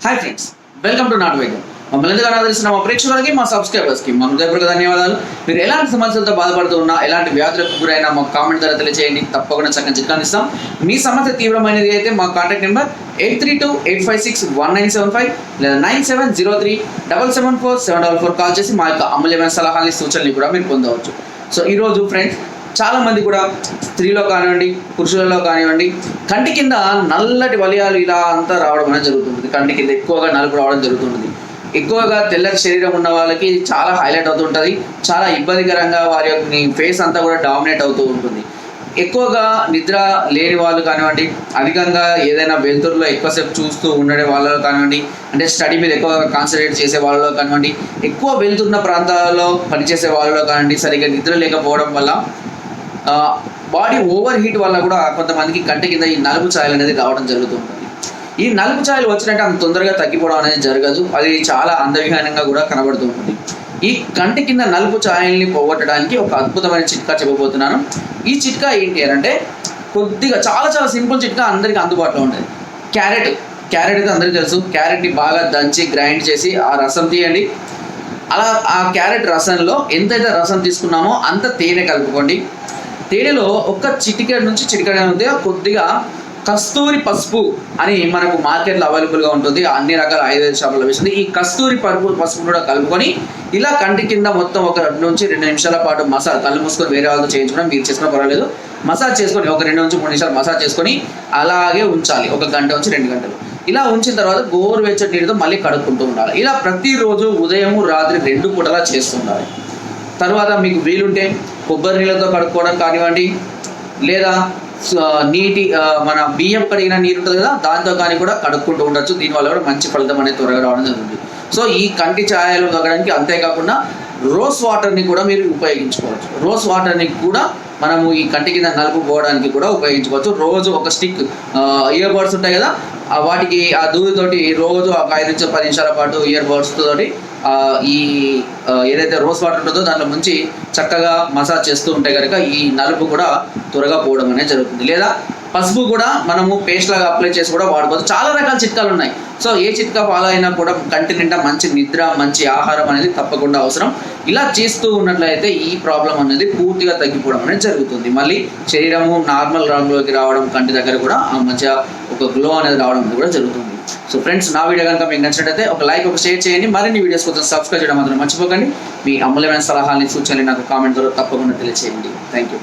Hi friends, welcome to not వైద్యం. మమ్మల్ని ఎందుకు ఆదరిస్తున్న మా ప్రేక్షకులకి, మా సబ్స్క్రైబర్స్కి మా హృదయపూర్వక ధన్యవాదాలు. మీరు ఎలాంటి సమస్యలతో బాధపడుతూ ఉన్నా, ఎలాంటి వ్యాధులకు గురైనా మాకు కామెంట్ ద్వారా తెలియజేయండి. తప్పకుండా చక్కని చిట్కాలు ఇస్తాం. మీ సమస్య తీవ్రమైనది అయితే మా కాంటాక్ట్ నెంబర్ 8328561975 లేదా 9703774744 కాల్ చేసి మా యొక్క అమూల్యమైన సలహాలని, సూచనలు కూడా మీరు పొందవచ్చు. సో ఈరోజు ఫ్రెండ్స్, చాలా మంది కూడా స్త్రీలో కానివ్వండి, పురుషులలో కానివ్వండి, కంటి కింద నల్లటి వలయాలు ఇలా అంతా రావడం అనేది జరుగుతుంది. కంటి కింద ఎక్కువగా నలుపు రావడం జరుగుతుంది. ఎక్కువగా తెల్లటి శరీరం ఉన్న వాళ్ళకి చాలా హైలైట్ అవుతూ ఉంటుంది. చాలా ఇబ్బందికరంగా వారి యొక్క ఫేస్ అంతా కూడా డామినేట్ అవుతూ ఉంటుంది. ఎక్కువగా నిద్ర లేని వాళ్ళు కానివ్వండి, అధికంగా ఏదైనా వెలుతురులో ఎక్కువసేపు చూస్తూ ఉండే వాళ్ళలో కానివ్వండి, అంటే స్టడీ మీద ఎక్కువగా కాన్సన్ట్రేట్ చేసే వాళ్ళలో కానివ్వండి, ఎక్కువ వెళ్తున్న ప్రాంతాలలో పనిచేసే వాళ్ళలో కానివ్వండి, సరిగ్గా నిద్ర లేకపోవడం వల్ల బాడీ ఓవర్ హీట్ వల్ల కూడా కొంతమందికి కంటి కింద ఈ నలుపు ఛాయలు అనేది రావడం జరుగుతూ ఉంటుంది. ఈ నలుపు ఛాయలు వచ్చినట్టు అంత తొందరగా తగ్గిపోవడం అనేది జరగదు. అది చాలా అందవిహీనంగా కూడా కనబడుతూ ఉంటుంది. ఈ కంటి కింద నలుపు ఛాయల్ని పోగొట్టడానికి ఒక అద్భుతమైన చిట్కా చెప్పబోతున్నాను. ఈ చిట్కా ఏంటి అని అంటే, కొద్దిగా చాలా చాలా సింపుల్ చిట్కా, అందరికీ అందుబాటులో ఉంటుంది. క్యారెట్ అయితే అందరికీ తెలుసు. క్యారెట్ని బాగా దంచి గ్రైండ్ చేసి ఆ రసం తీయండి. అలా ఆ క్యారెట్ రసంలో ఎంతైతే రసం తీసుకున్నామో అంత తేనె కలుపుకోండి. తేనెలో ఒక చిటికెడు నుంచి చిటికెడు కొద్దిగా కస్తూరి పసుపు అని మనకు మార్కెట్లో అవైలబుల్గా ఉంటుంది. అన్ని రకాల ఆయుర్వేద షాపులో లభిస్తుంది. ఈ కస్తూరి పసుపు కూడా కలుపుకొని ఇలా కంటి కింద మొత్తం ఒక 2 నుంచి 2 నిమిషాల పాటు మసాజ్, కళ్ళు మూసుకొని వేరే వాళ్ళతో చేయించుకోవడం, మీరు చేసుకున్నా పర్వాలేదు, మసాజ్ చేసుకొని ఒక 2 నుంచి 3 నిమిషాలు మసాజ్ చేసుకొని అలాగే ఉంచాలి. 1 గంట నుంచి 2 గంటలు. ఇలా ఉంచిన తర్వాత గోరువెచ్చటి నీటితో మళ్ళీ కడుక్కుంటూ ఉండాలి. ఇలా ప్రతిరోజు ఉదయం రాత్రి 2 పూటలా చేస్తుండాలి. తర్వాత మీకు వీలుంటే కొబ్బరి నీళ్ళతో కడుక్కోవడం కానివ్వండి, లేదా నీటి మన బియ్యం కడిగిన నీరు ఉంటుంది కదా, దాంతో కానీ కూడా కడుక్కుంటూ ఉండొచ్చు. దీనివల్ల కూడా మంచి ఫలితం అనేది త్వరగా రావడం జరుగుతుంది. సో ఈ కంటి ఛాయలు తగ్గడానికి, అంతేకాకుండా రోజ్ వాటర్ని కూడా మీరు ఉపయోగించుకోవచ్చు. రోజ్ వాటర్ని కూడా మనము ఈ కంటి కింద నలుపు పోవడానికి కూడా ఉపయోగించుకోవచ్చు. రోజు ఒక స్టిక్, ఇయర్ బడ్స్ ఉంటాయి కదా, వాటికి ఆ దూదితోటి రోజు ఒక 5 నుంచి 10 నిమిషాల పాటు ఇయర్ బడ్స్ తోటి ఈ ఏదైతే రోజ్ వాటర్ ఉంటుందో దాంట్లో ముంచి చక్కగా మసాజ్ చేస్తూ ఉంటే కనుక ఈ నలుపు కూడా త్వరగా పోవడం అనేది జరుగుతుంది. లేదా పసుపు కూడా మనము పేస్ట్ లాగా అప్లై చేసి కూడా వాడుకోవచ్చు. చాలా రకాల చిట్కాలు ఉన్నాయి. సో ఏ చిట్కా ఫాలో అయినా కూడా కంటి నిండా మంచి నిద్ర, మంచి ఆహారం అనేది తప్పకుండా అవసరం. ఇలా చేస్తూ ఉన్నట్లయితే ఈ ప్రాబ్లం అనేది పూర్తిగా తగ్గిపోవడం అనేది జరుగుతుంది. మళ్ళీ శరీరము నార్మల్ రంగులోకి రావడం, కంటి దగ్గర కూడా మంచిగా ఒక గ్లో అనేది రావడం అనేది కూడా జరుగుతుంది. సో ఫ్రెండ్స్, నా వీడియో కనుక మీకు నచ్చినట్లయితే ఒక లైక్, ఒక షేర్ చేయండి. మరిన్ని వీడియోస్ కోసం సబ్స్క్రైబ్ చేయడం మాత్రం మర్చిపోకండి. మీ అమూల్యమైన సలహాలని, సూచనలు నాకు కామెంట్ ద్వారా తప్పకుండా తెలియజేయండి. Thank you.